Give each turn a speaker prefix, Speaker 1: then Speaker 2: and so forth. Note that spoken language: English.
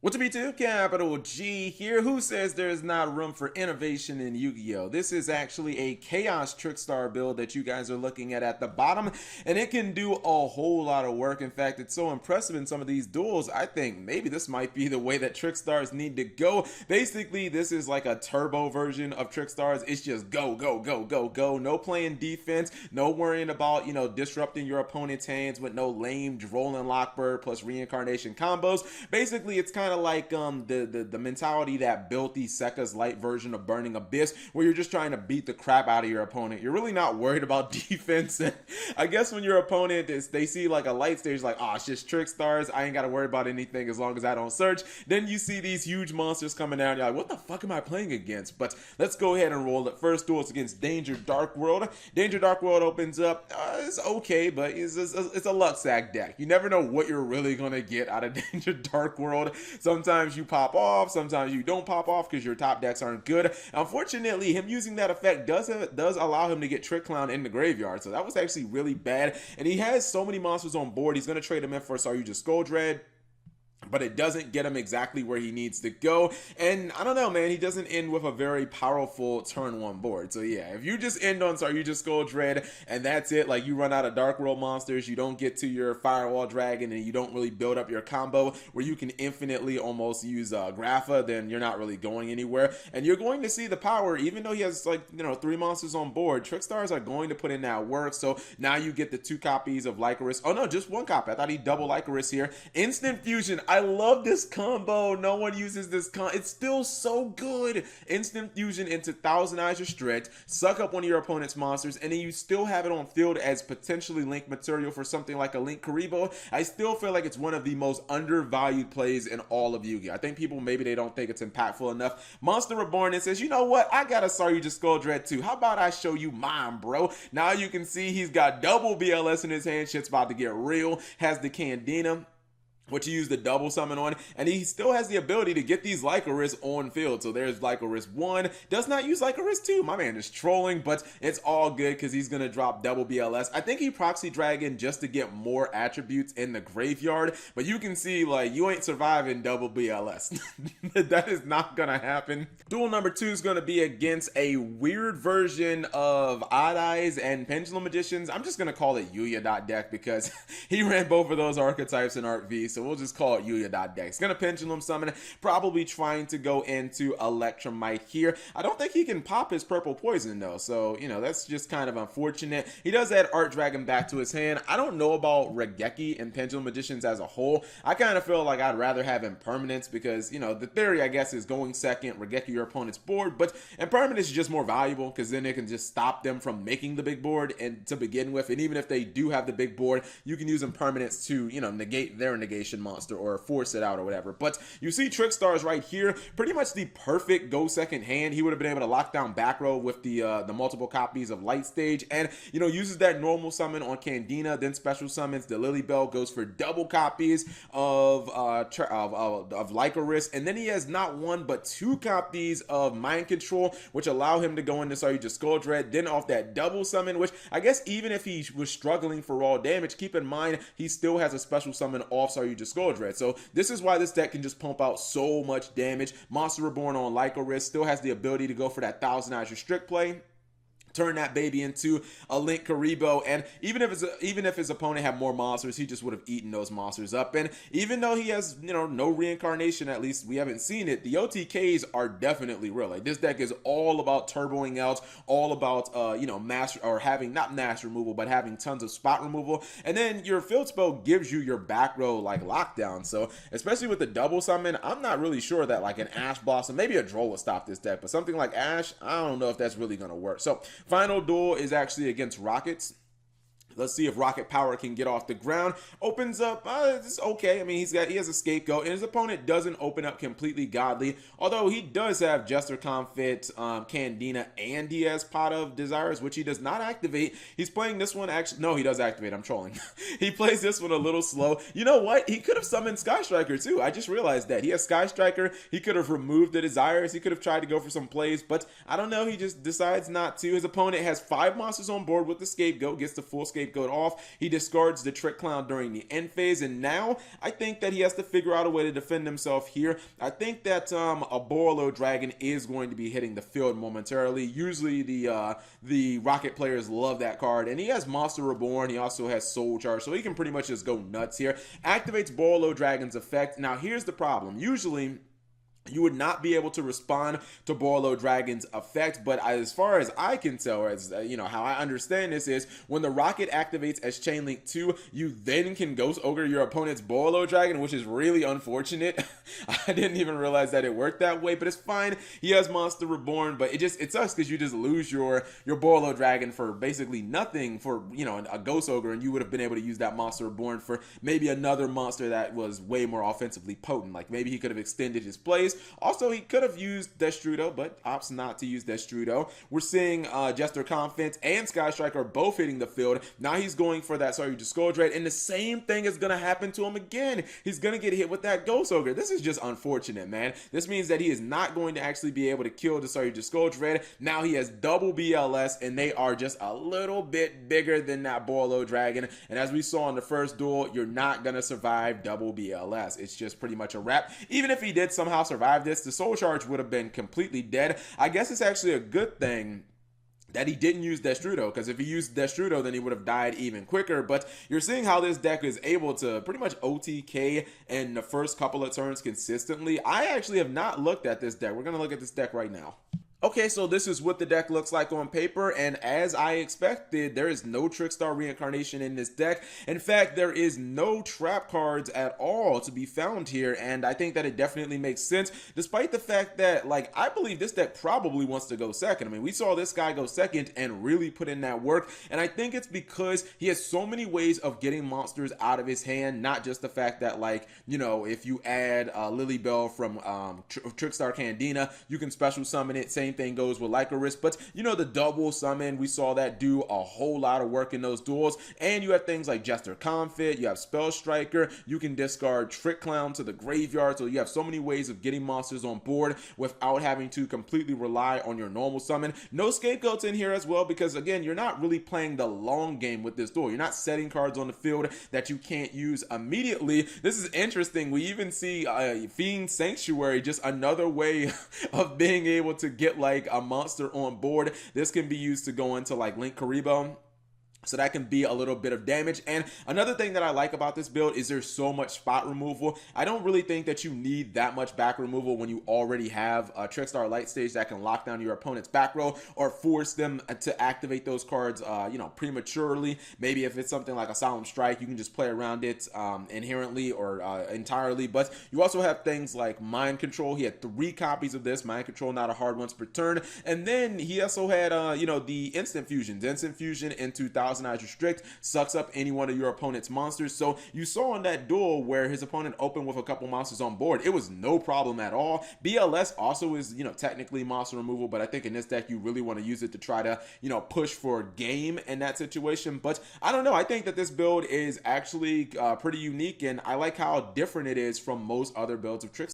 Speaker 1: What's a B2? Capital G here. Who says there's not room for innovation in Yu-Gi-Oh? This is actually a Chaos Trickstar build that you guys are looking at the bottom, and it can do a whole lot of work. In fact, it's so impressive in some of these duels, I think maybe this might be the way that Trickstars need to go. Basically, this is like a turbo version of Trickstars. It's just go, go, go, go, go. No playing defense, no worrying about, disrupting your opponent's hands with no lame Droll and Lockbird plus ReinCarnation combos. Basically, it's kind of like the mentality that built the Sekka's light version of Burning Abyss, where you're just trying to beat the crap out of your opponent. You're really not worried about defense. And I guess when your opponent they see like a light stage, like, oh, it's just Trickstars, I ain't got to worry about anything as long as I don't search. Then you see these huge monsters coming down, you're like, what the fuck am I playing against? But let's go ahead and roll it. First duel is against Danger Dark World. Danger Dark World opens up, it's okay, but it's a luck sack deck. You never know what you're really gonna get out of Danger Dark World. Sometimes you pop off, sometimes you don't pop off because your top decks aren't good. Unfortunately, him using that effect does allow him to get Trick Clown in the graveyard, so that was actually really bad. And he has so many monsters on board, he's gonna trade them in for Saryuja Skull Dread, but it doesn't get him exactly where he needs to go. And I don't know, man, he doesn't end with a very powerful turn one board. So yeah, if you just end on Saryuja Skull Dread and that's it, like you run out of Dark World monsters, you don't get to your Firewall Dragon, and you don't really build up your combo where you can infinitely almost use Grapha, then you're not really going anywhere. And you're going to see the power, even though he has like, 3 monsters on board, Trickstars are going to put in that work. So now you get the 2 copies of Lycoris. Oh no, just 1 copy. I thought he double Lycoris here. Instant Fusion. I love this combo. No one uses this it's still so good. Instant Fusion into Thousand Eyes Restrict, suck up one of your opponent's monsters, and then you still have it on field as potentially link material for something like a Link Karibo. I still feel like it's one of the most undervalued plays in all of Yu-Gi-Oh! I think people, maybe they don't think it's impactful enough. Monster Reborn and says, you know what? I got a Saryuja Skull Dread too. How about I show you mine, bro? Now you can see he's got double BLS in his hand. Shit's about to get real. Has the Candina, which you use the double summon on, and he still has the ability to get these Lycoris on field. So there's Lycoris 1, does not use Lycoris 2. My man is trolling, but it's all good because he's going to drop double BLS. I think he Proxy Dragon just to get more attributes in the graveyard, but you can see, like, you ain't surviving double BLS. That is not going to happen. Duel number 2 is going to be against a weird version of Odd Eyes and Pendulum Magicians. I'm just going to call it Yuya deck because he ran both of those archetypes in Arc V, so we'll just call it Yuya deck. He's gonna Pendulum Summon, probably trying to go into Electromite here. I don't think he can pop his Purple Poison though, so that's just kind of unfortunate. He does add Art Dragon back to his hand. I don't know about Regeki and Pendulum Magicians as a whole. I kind of feel like I'd rather have Impermanence because the theory, I guess, is going second, Regeki your opponent's board, but Impermanence is just more valuable because then it can just stop them from making the big board and to begin with. And even if they do have the big board, you can use Impermanence to negate their negation monster or force it out or whatever. But you see Trickstars right here, pretty much the perfect go second hand. He would have been able to lock down back row with the multiple copies of Light Stage, and uses that normal summon on Candina, then special summons the Lily Bell, goes for double copies of Lycoris, and then he has not 1 but 2 copies of Mind Control, which allow him to go into Saryuja Skull Dread. Then off that double summon, which I guess even if he was struggling for raw damage, keep in mind he still has a special summon off Saryuja Skull Dread. So this is why this deck can just pump out so much damage. Monster Reborn on Lycoris still has the ability to go for that Thousand Eyes Restrict play, turn that baby into a Link Karibo, and even if his opponent had more monsters, he just would have eaten those monsters up. And even though he has no reincarnation, at least we haven't seen it, the OTKs are definitely real. Like, this deck is all about turboing out, all about master, or having not master removal, but having tons of spot removal. And then your field spell gives you your back row like lockdown. So especially with the double summon, I'm not really sure that like an Ash Blossom, maybe a Droll will stop this deck, but something like Ash, I don't know if that's really gonna work. So final duel is actually against Rockets. Let's see if Rocket Power can get off the ground. Opens up, it's okay. I mean, he has a scapegoat, and his opponent doesn't open up completely godly. Although he does have Jester Confit, Candina, and he has Pot of Desires, which he does not activate. He's playing this one actually. No, he does activate. I'm trolling. He plays this one a little slow. You know what? He could have summoned Sky Striker too. I just realized that he has Sky Striker. He could have removed the Desires. He could have tried to go for some plays, but I don't know. He just decides not to. His opponent has 5 monsters on board with the scapegoat. Gets the full scapegoat Scapegoat off. He discards the Trick Clown during the end phase, and now I think that he has to figure out a way to defend himself here. I think that a Borolo Dragon is going to be hitting the field momentarily. Usually the Rocket players love that card, and he has Monster Reborn. He also has Soul Charge, so he can pretty much just go nuts here. Activates Borolo Dragon's effect. Now here's the problem. Usually you would not be able to respond to Borolo Dragon's effect, but as far as I can tell, as how I understand this is, when the Rocket activates as Chain Link 2, you then can Ghost Ogre your opponent's Borolo Dragon, which is really unfortunate. I didn't even realize that it worked that way, but it's fine. He has Monster Reborn, but it sucks because you just lose your Borolo Dragon for basically nothing for, a Ghost Ogre, and you would have been able to use that Monster Reborn for maybe another monster that was way more offensively potent. Like maybe he could have extended his plays. Also, he could have used Destrudo, but opts not to use Destrudo. We're seeing Jester Confidence and Sky Striker both hitting the field. Now he's going for that Sorry Discourage Red, and the same thing is going to happen to him again. He's going to get hit with that Ghost Ogre. This is just unfortunate, man. This means that he is not going to actually be able to kill the Sorry Discourage Red. Now he has double BLS, and they are just a little bit bigger than that Borolo Dragon. And as we saw in the first duel, you're not going to survive double BLS. It's just pretty much a wrap. Even if he did somehow survive this, the Soul Charge would have been completely dead. I guess it's actually a good thing that he didn't use Destrudo, because if he used Destrudo, then he would have died even quicker. But you're seeing how this deck is able to pretty much OTK in the first couple of turns consistently. I actually have not looked at this deck. We're going to look at this deck right now. Okay, so this is what the deck looks like on paper, and as I expected, there is no Trickstar Reincarnation in this deck. In fact, there is no trap cards at all to be found here, and I think that it definitely makes sense, despite the fact that, I believe this deck probably wants to go second. I mean, we saw this guy go second and really put in that work, and I think it's because he has so many ways of getting monsters out of his hand, not just the fact that, if you add Lilybell from Trickstar Candina, you can special summon it. Same thing goes with Lycoris, but the double summon, we saw that do a whole lot of work in those duels. And you have things like Jester Confit, you have Spell Striker, you can discard Trick Clown to the graveyard, so you have so many ways of getting monsters on board without having to completely rely on your normal summon. No Scapegoats in here as well, because again, you're not really playing the long game with this duel. You're not setting cards on the field that you can't use immediately. This is interesting. We even see Fiend Sanctuary, just another way of being able to get a monster on board. This can be used to go into Link Karibo. So that can be a little bit of damage. And another thing that I like about this build is there's so much spot removal. I don't really think that you need that much back removal when you already have a Trickstar Light Stage that can lock down your opponent's back row or force them to activate those cards, prematurely. Maybe if it's something like a Solemn Strike, you can just play around it inherently or entirely. But you also have things like Mind Control. He had 3 copies of this. Mind Control, not a hard once per turn. And then he also had, the Instant Fusions. Instant Fusion in 2000. Restrict sucks up any one of your opponent's monsters. So you saw in that duel where his opponent opened with a couple monsters on board, it was no problem at all. BLS also is technically monster removal, but I think in this deck you really want to use it to try to push for game in that situation. But I don't know, I think that this build is actually pretty unique, and I like how different it is from most other builds of Trickstar.